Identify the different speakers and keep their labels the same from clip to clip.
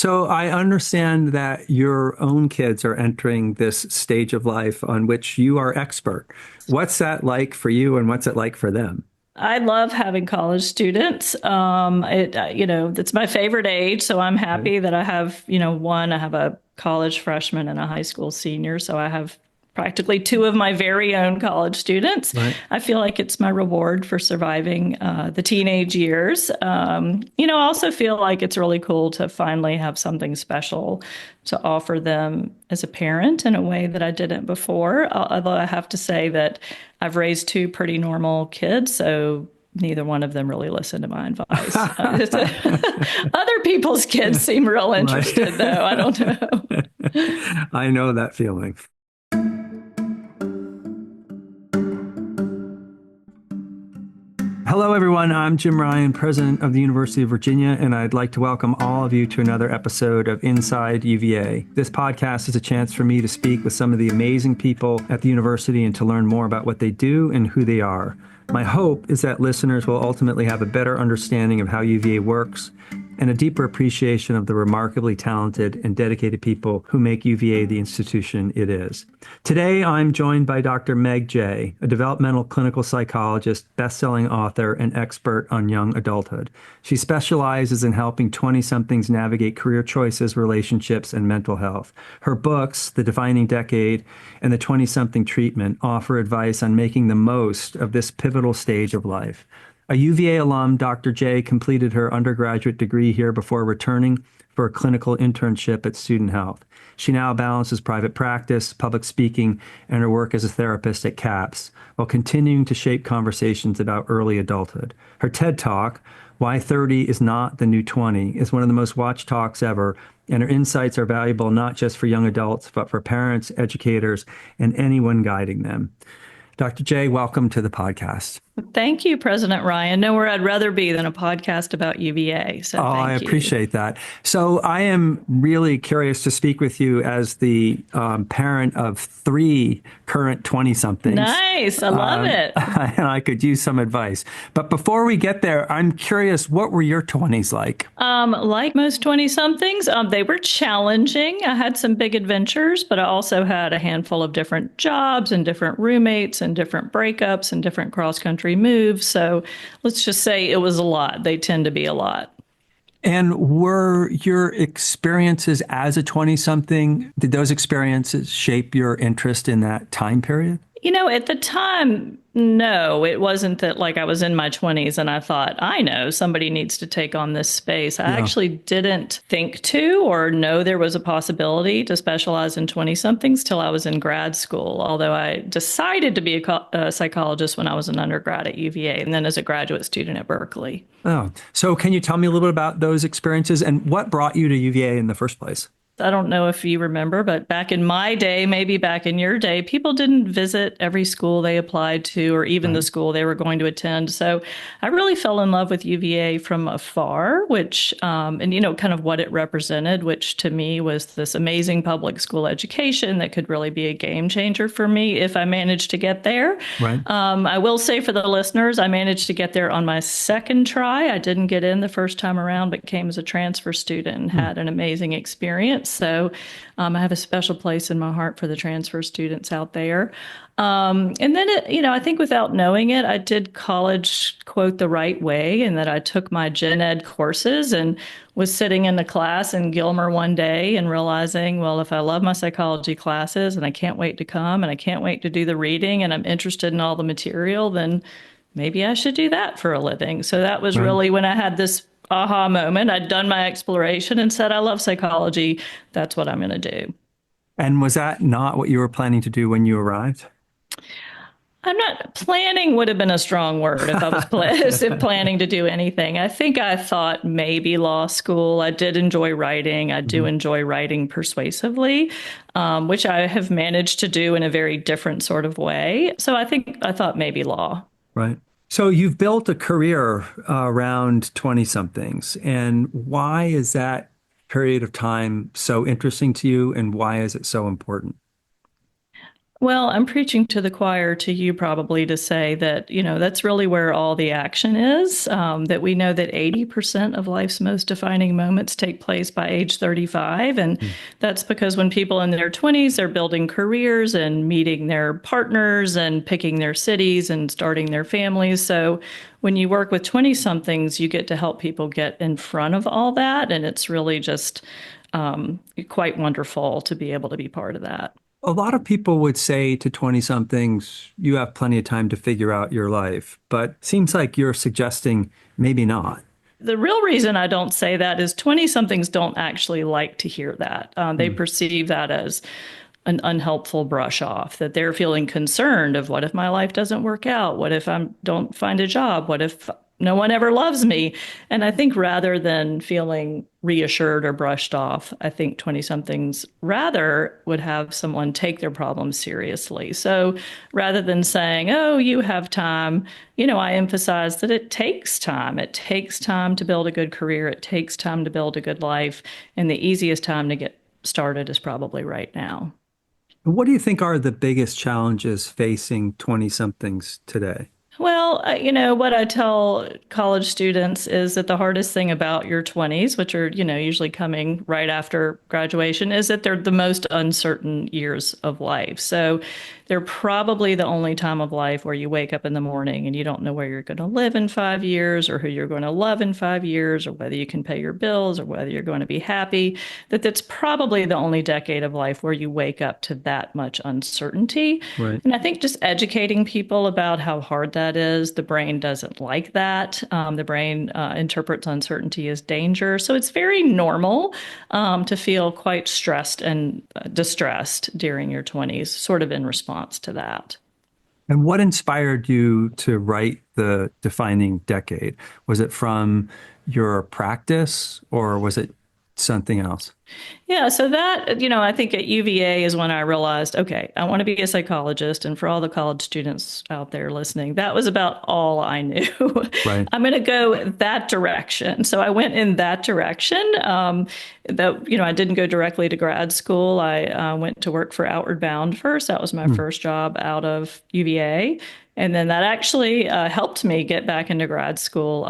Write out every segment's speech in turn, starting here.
Speaker 1: So I understand that your own kids are entering this stage of life on which you are expert. What's that like for you and what's it like for them?
Speaker 2: I love having college students. It's my favorite age, so I'm
Speaker 1: Right.
Speaker 2: happy that I have, one. I have a college freshman and a high school senior, so I have practically two of my very own college students.
Speaker 1: Right.
Speaker 2: I feel like it's my reward for surviving the teenage years. I also feel like it's really cool to finally have something special to offer them as a parent in a way that I didn't before. Although I have to say that I've raised two pretty normal kids, so neither one of them really listen to my advice. Other people's kids seem real
Speaker 1: Right.
Speaker 2: interested, though. I don't know.
Speaker 1: I know that feeling. Hello, everyone. I'm Jim Ryan, president of the University of Virginia, and I'd like to welcome all of you to another episode of Inside UVA. This podcast is a chance for me to speak with some of the amazing people at the university and to learn more about what they do and who they are. My hope is that listeners will ultimately have a better understanding of how UVA works and a deeper appreciation of the remarkably talented and dedicated people who make UVA the institution it is. Today, I'm joined by Dr. Meg Jay, a developmental clinical psychologist, best-selling author, and expert on young adulthood. She specializes in helping 20-somethings navigate career choices, relationships, and mental health. Her books, The Defining Decade and The Twentysomething Treatment, offer advice on making the most of this pivotal stage of life. A UVA alum, Dr. J completed her undergraduate degree here before returning for a clinical internship at Student Health. She now balances private practice, public speaking, and her work as a therapist at CAPS, while continuing to shape conversations about early adulthood. Her TED Talk, Why 30 is Not the New 20, is one of the most watched talks ever, and her insights are valuable not just for young adults, but for parents, educators, and anyone guiding them. Dr. J, welcome to the podcast.
Speaker 2: Thank you, President Ryan. Nowhere I'd rather be than a podcast about UVA.
Speaker 1: Oh,
Speaker 2: So
Speaker 1: I
Speaker 2: thank you.
Speaker 1: appreciate that. So I am really curious to speak with you as the parent of three current 20-somethings.
Speaker 2: Nice. I love it.
Speaker 1: And I could use some advice. But before we get there, I'm curious, what were your 20s like?
Speaker 2: Like most 20 somethings, they were challenging. I had some big adventures, but I also had a handful of different jobs and different roommates and different breakups and different cross country moves. So let's just say it was a lot. They tend to be a lot.
Speaker 1: And were your experiences as a 20-something, did those experiences shape your interest in that time period?
Speaker 2: At the time, no, it wasn't that like I was in my 20s and I thought, I know somebody needs to take on this space. I
Speaker 1: Yeah.
Speaker 2: actually didn't think to or know there was a possibility to specialize in 20 somethings till I was in grad school. Although I decided to be a psychologist when I was an undergrad at UVA and then as a graduate student at Berkeley.
Speaker 1: Oh, so can you tell me a little bit about those experiences and what brought you to UVA in the first place?
Speaker 2: I don't know if you remember, but back in my day, maybe back in your day, people didn't visit every school they applied to or even the
Speaker 1: Right.
Speaker 2: school they were going to attend. So I really fell in love with UVA from afar, which, kind of what it represented, which to me was this amazing public school education that could really be a game changer for me if I managed to get there.
Speaker 1: Right.
Speaker 2: I will say for the listeners, I managed to get there on my second try. I didn't get in the first time around, but came as a transfer student and
Speaker 1: Hmm.
Speaker 2: had an amazing experience. So I have a special place in my heart for the transfer students out there. And then, I think without knowing it, I did college, quote, the right way, and that I took my gen ed courses and was sitting in the class in Gilmer one day and realizing, well, if I love my psychology classes and I can't wait to come and I can't wait to do the reading and I'm interested in all the material, then maybe I should do that for a living. So that was
Speaker 1: Right.
Speaker 2: really when I had this aha moment. I'd done my exploration and said, I love psychology. That's what I'm going to do.
Speaker 1: And was that not what you were planning to do when you arrived?
Speaker 2: I'm not planning would have been a strong word if I was if planning to do anything. I think I thought maybe law school. I did enjoy writing. I do
Speaker 1: Mhm.
Speaker 2: enjoy writing persuasively, which I have managed to do in a very different sort of way. So I thought maybe law.
Speaker 1: Right. So you've built a career around 20-somethings. And why is that period of time so interesting to you? And why is it so important?
Speaker 2: Well, I'm preaching to the choir to you probably to say that, that's really where all the action is. That we know that 80% of life's most defining moments take place by age 35. And
Speaker 1: Mm.
Speaker 2: that's because when people in their 20s are building careers and meeting their partners and picking their cities and starting their families. So when you work with 20 somethings, you get to help people get in front of all that. And it's really just quite wonderful to be able to be part of that.
Speaker 1: A lot of people would say to 20 somethings, you have plenty of time to figure out your life, but seems like you're suggesting maybe not.
Speaker 2: The real reason I don't say that is 20 somethings don't actually like to hear that. They
Speaker 1: Mm.
Speaker 2: perceive that as an unhelpful brush off, that they're feeling concerned of what if my life doesn't work out? What if I don't find a job? What if no one ever loves me? And I think rather than feeling reassured or brushed off, I think 20 somethings rather would have someone take their problems seriously. So rather than saying, oh, you have time, I emphasize that it takes time. It takes time to build a good career. It takes time to build a good life. And the easiest time to get started is probably right now.
Speaker 1: What do you think are the biggest challenges facing 20 somethings today?
Speaker 2: Well, what I tell college students is that the hardest thing about your 20s, which are, usually coming right after graduation, is that they're the most uncertain years of life. So they're probably the only time of life where you wake up in the morning and you don't know where you're going to live in 5 years or who you're going to love in 5 years or whether you can pay your bills or whether you're going to be happy. That's probably the only decade of life where you wake up to that much uncertainty.
Speaker 1: Right.
Speaker 2: And I think just educating people about how hard that is, the brain doesn't like that. The brain interprets uncertainty as danger. So it's very normal to feel quite stressed and distressed during your 20s, sort of in response to that.
Speaker 1: And what inspired you to write the defining decade? Was it from your practice or was it something else?
Speaker 2: Yeah, so that, I think at UVA is when I realized, okay, I want to be a psychologist. And for all the college students out there listening, that was about all I knew.
Speaker 1: Right.
Speaker 2: I'm going to go that direction. So I went in that direction. I didn't go directly to grad school. I went to work for Outward Bound first. That was my
Speaker 1: Hmm.
Speaker 2: first job out of UVA. And then that actually helped me get back into grad school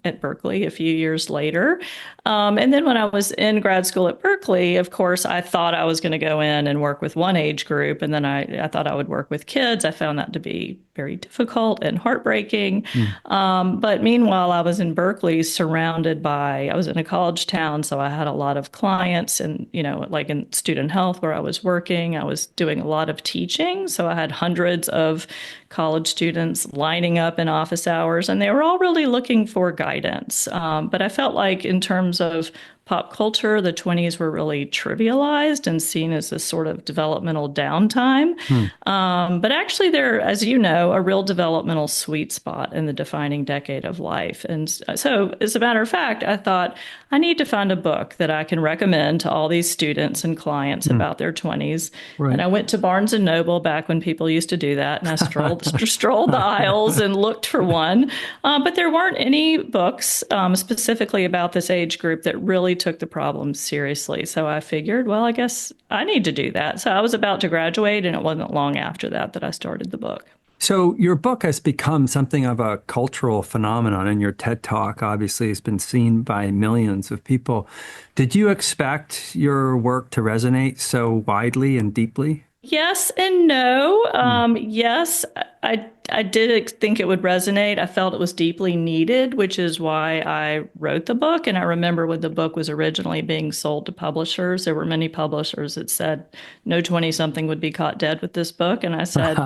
Speaker 2: at Berkeley a few years later. And then when I was in grad school at Berkeley, of course, I thought I was going to go in and work with one age group. And then I thought I would work with kids. I found that to be very difficult and heartbreaking.
Speaker 1: Hmm.
Speaker 2: But meanwhile, I was in Berkeley I was in a college town. So I had a lot of clients and, like in student health where I was working, I was doing a lot of teaching. So I had hundreds of college students lining up in office hours, and they were all really looking for guidance. But I felt like in terms of pop culture, the 20s were really trivialized and seen as this sort of developmental downtime.
Speaker 1: Hmm.
Speaker 2: But actually, they're, as you know, a real developmental sweet spot in the defining decade of life. And so, as a matter of fact, I thought I need to find a book that I can recommend to all these students and clients
Speaker 1: Hmm.
Speaker 2: about their 20s.
Speaker 1: Right.
Speaker 2: And I went to Barnes and Noble back when people used to do that, and I strolled the aisles and looked for one. But there weren't any books specifically about this age group that really took the problem seriously. So I figured, well, I guess I need to do that. So I was about to graduate, and it wasn't long after that I started the book.
Speaker 1: So your book has become something of a cultural phenomenon, and your TED Talk obviously has been seen by millions of people. Did you expect your work to resonate so widely and deeply?
Speaker 2: Yes and no.
Speaker 1: Hmm.
Speaker 2: Yes, I did think it would resonate. I felt it was deeply needed, which is why I wrote the book. And I remember when the book was originally being sold to publishers, there were many publishers that said no 20 something would be caught dead with this book. And I said,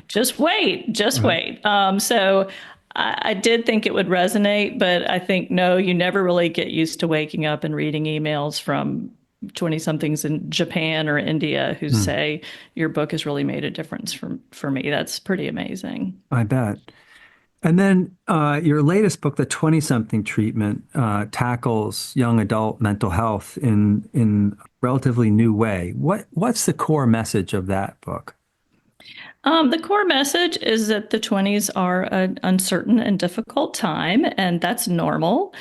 Speaker 2: just wait, just
Speaker 1: Right.
Speaker 2: wait. So I did think it would resonate, but I think no, you never really get used to waking up and reading emails from 20 somethings in Japan or India who
Speaker 1: Hmm.
Speaker 2: say your book has really made a difference for me. That's pretty amazing.
Speaker 1: I bet. And then your latest book, The Twentysomething Treatment, tackles young adult mental health in a relatively new way. What's the core message of that book?
Speaker 2: The core message is that the 20s are an uncertain and difficult time, and that's normal.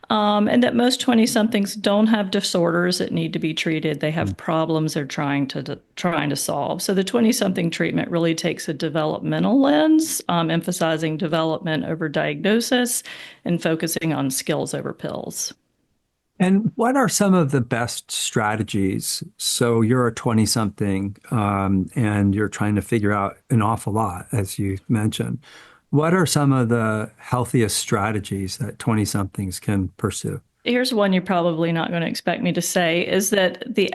Speaker 2: And that most 20 somethings don't have disorders that need to be treated. They have problems they're trying to solve. So the 20 something treatment really takes a developmental lens, emphasizing development over diagnosis and focusing on skills over pills.
Speaker 1: And what are some of the best strategies? So you're a 20 something, and you're trying to figure out an awful lot, as you mentioned. What are some of the healthiest strategies that 20 somethings can pursue?
Speaker 2: Here's one you're probably not going to expect me to say is that the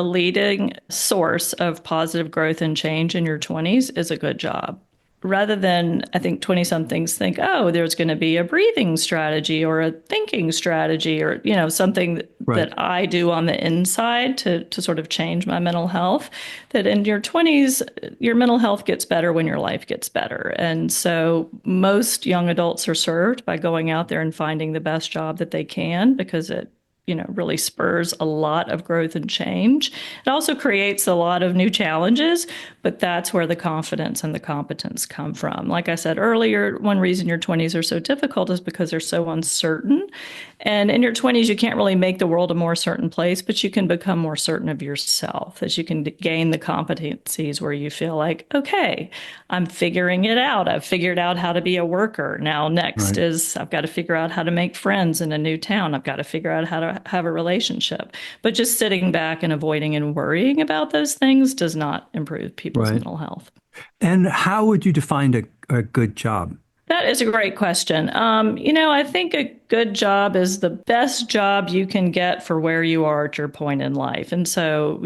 Speaker 2: leading source of positive growth and change in your 20s is a good job. Rather than, I think 20 somethings think, oh, there's going to be a breathing strategy or a thinking strategy or, something
Speaker 1: Right.
Speaker 2: that I do on the inside to sort of change my mental health. That in your 20s, your mental health gets better when your life gets better. And so most young adults are served by going out there and finding the best job that they can because it really spurs a lot of growth and change. It also creates a lot of new challenges, but that's where the confidence and the competence come from. Like I said earlier, one reason your 20s are so difficult is because they're so uncertain. And in your 20s, you can't really make the world a more certain place, but you can become more certain of yourself as you can gain the competencies where you feel like, okay, I'm figuring it out. I've figured out how to be a worker. Now, next
Speaker 1: Right.
Speaker 2: is I've got to figure out how to make friends in a new town. I've got to figure out how to have a relationship. But just sitting back and avoiding and worrying about those things does not improve people's
Speaker 1: Right.
Speaker 2: mental health.
Speaker 1: And how would you define a good job?
Speaker 2: That is a great question. I think a good job is the best job you can get for where you are at your point in life. And so,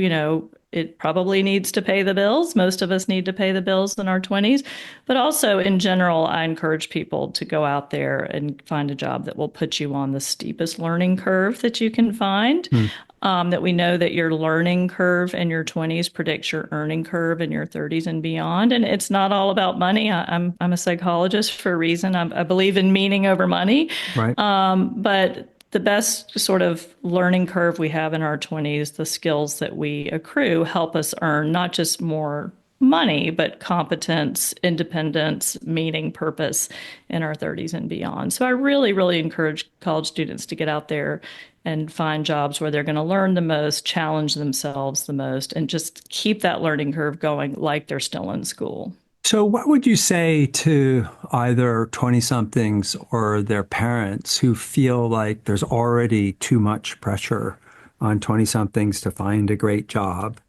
Speaker 2: it probably needs to pay the bills. Most of us need to pay the bills in our 20s. But also, in general, I encourage people to go out there and find a job that will put you on the steepest learning curve that you can find.
Speaker 1: Hmm.
Speaker 2: That we know that your learning curve in your 20s predicts your earning curve in your 30s and beyond. And it's not all about money. I'm a psychologist for a reason. I believe in meaning over money.
Speaker 1: Right.
Speaker 2: But the best sort of learning curve we have in our 20s, the skills that we accrue help us earn not just more money, but competence, independence, meaning, purpose in our 30s and beyond. So I really, really encourage college students to get out there and find jobs where they're going to learn the most, challenge themselves the most, and just keep that learning curve going like they're still in school.
Speaker 1: So what would you say to either 20 somethings or their parents who feel like there's already too much pressure on 20 somethings to find a great job?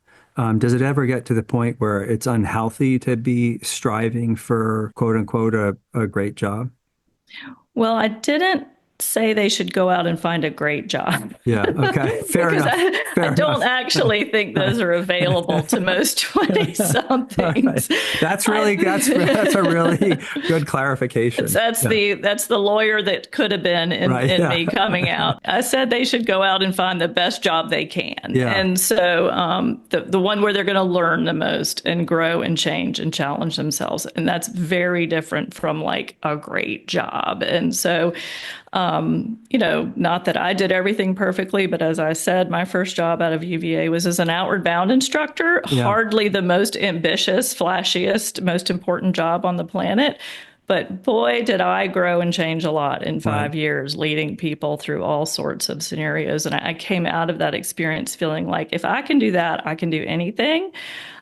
Speaker 1: Does it ever get to the point where it's unhealthy to be striving for quote unquote a great job?
Speaker 2: Well, I didn't say they should go out and find a great job.
Speaker 1: Yeah. Okay. Fair
Speaker 2: Because
Speaker 1: enough.
Speaker 2: I
Speaker 1: Fair
Speaker 2: don't
Speaker 1: enough.
Speaker 2: actually think those are available to most 20
Speaker 1: All right.
Speaker 2: somethings.
Speaker 1: That's a really good clarification.
Speaker 2: That's
Speaker 1: Yeah.
Speaker 2: the lawyer that could have been
Speaker 1: Right.
Speaker 2: in
Speaker 1: Yeah.
Speaker 2: me coming out. I said they should go out and find the best job they can.
Speaker 1: Yeah.
Speaker 2: And so the one where they're going to learn the most and grow and change and challenge themselves. And that's very different from like a great job. And so not that I did everything perfectly, but as I said, my first job out of UVA was as an outward bound instructor,
Speaker 1: Yeah.
Speaker 2: hardly the most ambitious, flashiest, most important job on the planet. But boy, did I grow and change a lot in 5 years, leading people through all sorts of scenarios. And I came out of that experience feeling like if I can do that, I can do anything.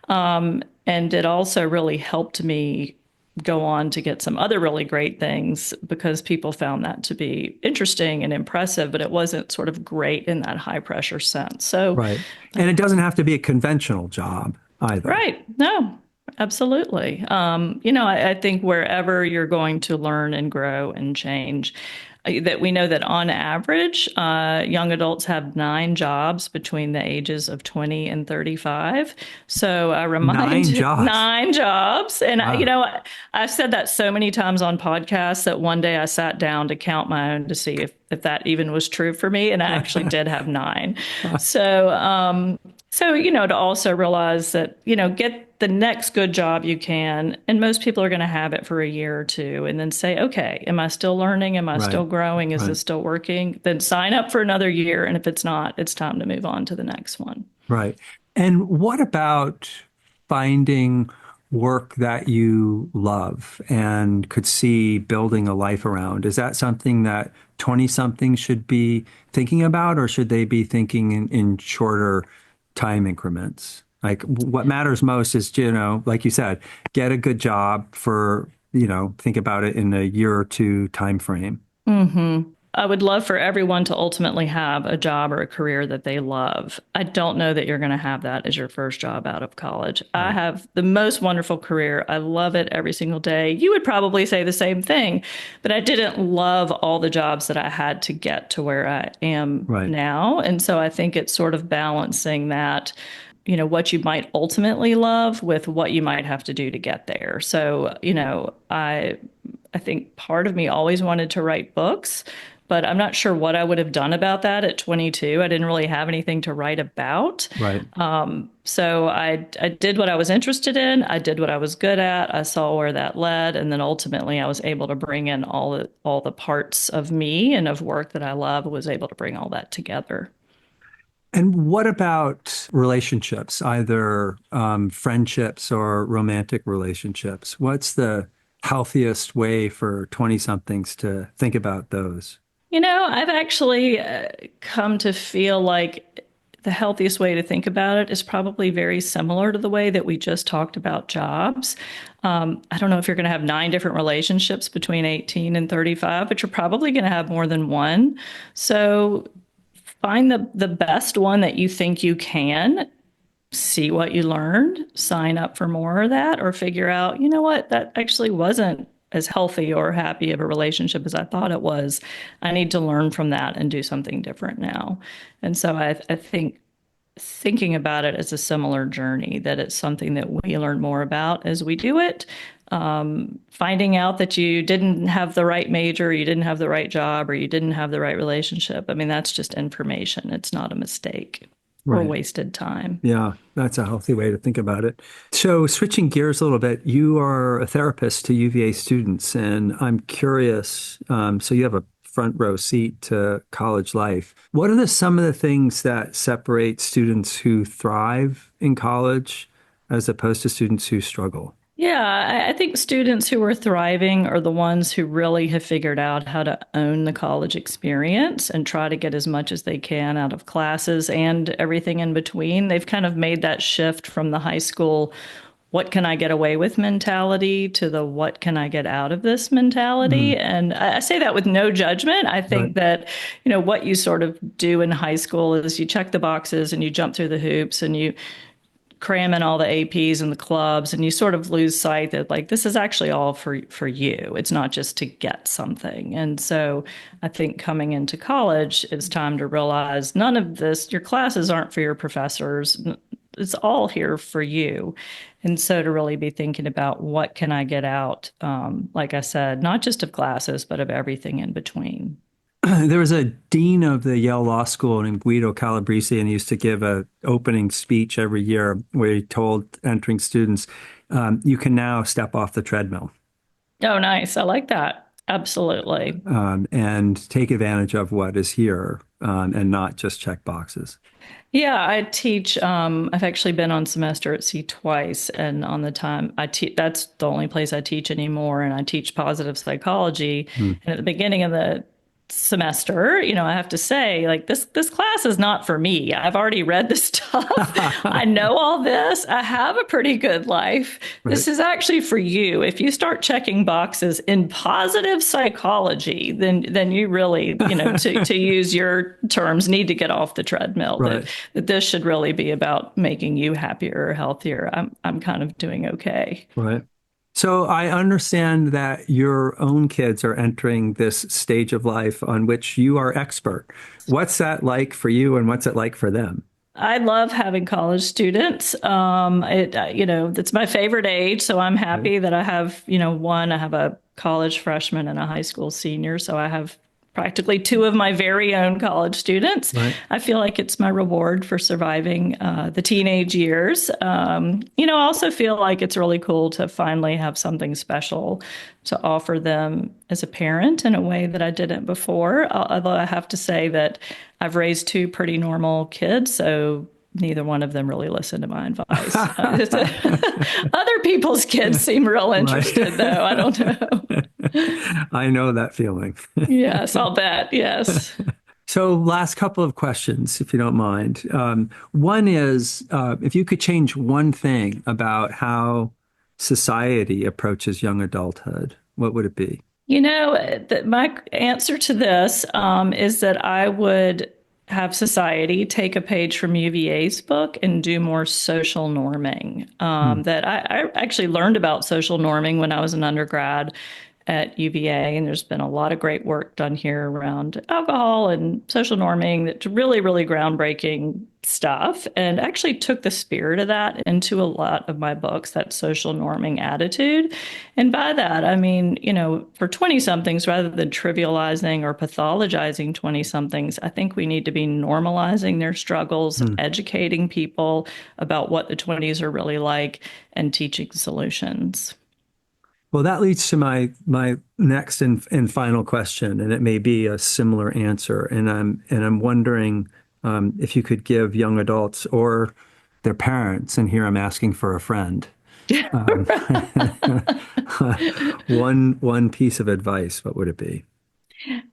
Speaker 2: And it also really helped me go on to get some other really great things because people found that to be interesting and impressive, but it wasn't sort of great in that high pressure sense. So,
Speaker 1: Right. And it doesn't have to be a conventional job either.
Speaker 2: right. No, absolutely. I think wherever you're going to learn and grow and change, that we know that on average, young adults have 9 jobs between the ages of 20 and 35. So I remind
Speaker 1: 9 jobs.
Speaker 2: 9 jobs. And,
Speaker 1: Wow.
Speaker 2: I've said that so many times on podcasts that one day I sat down to count my own to see if that even was true for me. And I actually did have 9. To also realize that, get the next good job you can. And most people are going to have it for a year or two and then say, okay, am I still learning? Am I still
Speaker 1: Right.
Speaker 2: growing? Is
Speaker 1: Right.
Speaker 2: this still working? Then sign up for another year. And if it's not, it's time to move on to the next one.
Speaker 1: Right. And what about finding work that you love and could see building a life around? Is that something that 20 something should be thinking about, or should they be thinking in shorter time increments? Like what matters most is, like you said, get a good job for, think about it in a year or two time frame.
Speaker 2: hmm I would love for everyone to ultimately have a job or a career that they love. I don't know that you're going to have that as your first job out of college. I
Speaker 1: Right.
Speaker 2: have the most wonderful career. I love it every single day. You would probably say the same thing, but I didn't love all the jobs that I had to get to where I am
Speaker 1: Right.
Speaker 2: now. And so I think it's sort of balancing that, what you might ultimately love with what you might have to do to get there. So, I think part of me always wanted to write books, but I'm not sure what I would have done about that at 22. I didn't really have anything to write about.
Speaker 1: Right.
Speaker 2: So I did what I was interested in. I did what I was good at. I saw where that led, and then ultimately I was able to bring in all the parts of me and of work that I love. Was able to bring all that together.
Speaker 1: And what about relationships, either friendships or romantic relationships? What's the healthiest way for 20 somethings to think about those?
Speaker 2: I've actually come to feel like the healthiest way to think about it is probably very similar to the way that we just talked about jobs. I don't know if you're going to have 9 different relationships between 18 and 35, but you're probably going to have more than one. So find the best one that you think you can, see what you learned, sign up for more of that, or figure out, what, that actually wasn't as healthy or happy of a relationship as I thought it was. I need to learn from that and do something different now. And so I think thinking about it as a similar journey, that it's something that we learn more about as we do it. Finding out that you didn't have the right major, you didn't have the right job, or you didn't have the right relationship. I mean, that's just information. It's not a mistake or
Speaker 1: Right.
Speaker 2: wasted time.
Speaker 1: Yeah, that's a healthy way to think about it. So, switching gears a little bit, you are a therapist to UVA students, and I'm curious. So, you have a front row seat to college life. What are some of the things that separate students who thrive in college as opposed to students who struggle?
Speaker 2: Yeah, I think students who are thriving are the ones who really have figured out how to own the college experience and try to get as much as they can out of classes and everything in between. They've kind of made that shift from the high school, what can I get away with mentality, to the what can I get out of this mentality.
Speaker 1: Mm,
Speaker 2: And I say that with no judgment. I
Speaker 1: right.
Speaker 2: think that, what you sort of do in high school is you check the boxes and you jump through the hoops and you cram in all the APs and the clubs, and you sort of lose sight that, like, this is actually all for you. It's not just to get something. And so I think coming into college, it's time to realize none of this, your classes aren't for your professors. It's all here for you. And so to really be thinking about what can I get out, like I said, not just of classes, but of everything in between.
Speaker 1: There was a dean of the Yale Law School named Guido Calabrese, and he used to give a opening speech every year where he told entering students, "You can now step off the treadmill
Speaker 2: Oh, nice. I like that. Absolutely.
Speaker 1: and take advantage of what is here, and not just check boxes."
Speaker 2: Yeah, I teach. I've actually been on semester at sea twice, and on the time I teach, that's the only place I teach anymore. And I teach positive psychology.
Speaker 1: Hmm.
Speaker 2: And at the beginning of the semester, I have to say, like, this class is not for me. I've already read this stuff. I know all this. I have a pretty good life.
Speaker 1: Right,
Speaker 2: This is actually for you. If you start checking boxes in positive psychology, then you really, to use your terms, need to get off the treadmill. That
Speaker 1: right,
Speaker 2: that this should really be about making you happier or healthier. I'm kind of doing okay.
Speaker 1: right. So I understand that your own kids are entering this stage of life on which you are expert. What's that like for you, and what's it like for them?
Speaker 2: I love having college students. It's my favorite age, so I'm
Speaker 1: Right,
Speaker 2: happy that I have, I have a college freshman and a high school senior, so I have practically 2 of my very own college students.
Speaker 1: right,
Speaker 2: I feel like it's my reward for surviving the teenage years. I also feel like it's really cool to finally have something special to offer them as a parent in a way that I didn't before. Although I have to say that I've raised 2 pretty normal kids, so neither one of them really listened to my advice. Other people's kids seem real interested, though. I don't know.
Speaker 1: I know that feeling.
Speaker 2: Yes, I'll bet. Yes.
Speaker 1: So, last couple of questions, if you don't mind. One is, if you could change one thing about how society approaches young adulthood, what would it be?
Speaker 2: My answer to this is that I would have society take a page from UVA's book and do more social norming. That I actually learned about social norming when I was an undergrad at UVA, and there's been a lot of great work done here around alcohol and social norming. That's really, really groundbreaking stuff, and actually took the spirit of that into a lot of my books, that social norming attitude. And by that, I mean, for 20-somethings, rather than trivializing or pathologizing 20-somethings, I think we need to be normalizing their struggles, educating people about what the 20s are really like, and teaching solutions.
Speaker 1: Well, that leads to my next and final question, and it may be a similar answer. And I'm wondering if you could give young adults or their parents, and here I'm asking for a friend, one piece of advice. What would it be?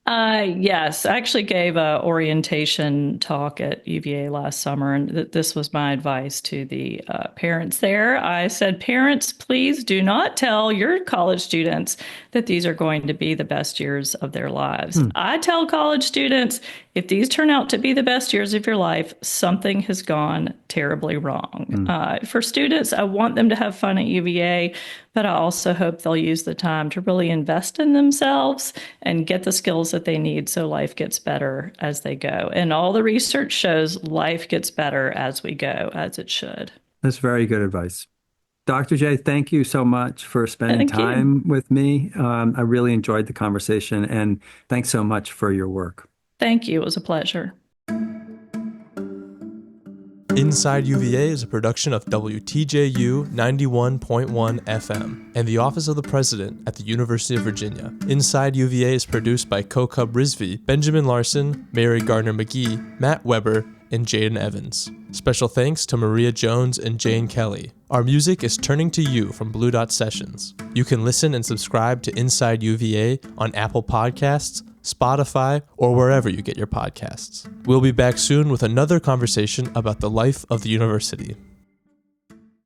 Speaker 2: Yes, I actually gave a orientation talk at UVA last summer, and this was my advice to the parents there. I said, parents, please do not tell your college students that these are going to be the best years of their lives. I tell college students, if these turn out to be the best years of your life, something has gone terribly wrong. For students, I want them to have fun at UVA, but I also hope they'll use the time to really invest in themselves and get the skills that they need so life gets better as they go. And all the research shows life gets better as we go, as it should.
Speaker 1: That's very good advice. Dr. Jay, thank you so much for spending time with me. I really enjoyed the conversation, and thanks so much for your work.
Speaker 2: Thank you. It was a pleasure.
Speaker 3: Inside UVA is a production of WTJU 91.1 FM and the Office of the President at the University of Virginia. Inside UVA is produced by Kokub Rizvi, Benjamin Larson, Mary Gardner McGee, Matt Weber, and Jaden Evans. Special thanks to Maria Jones and Jane Kelly. Our music is Turning to You from Blue Dot Sessions. You can listen and subscribe to Inside UVA on Apple Podcasts, Spotify, or wherever you get your podcasts. We'll be back soon with another conversation about the life of the university.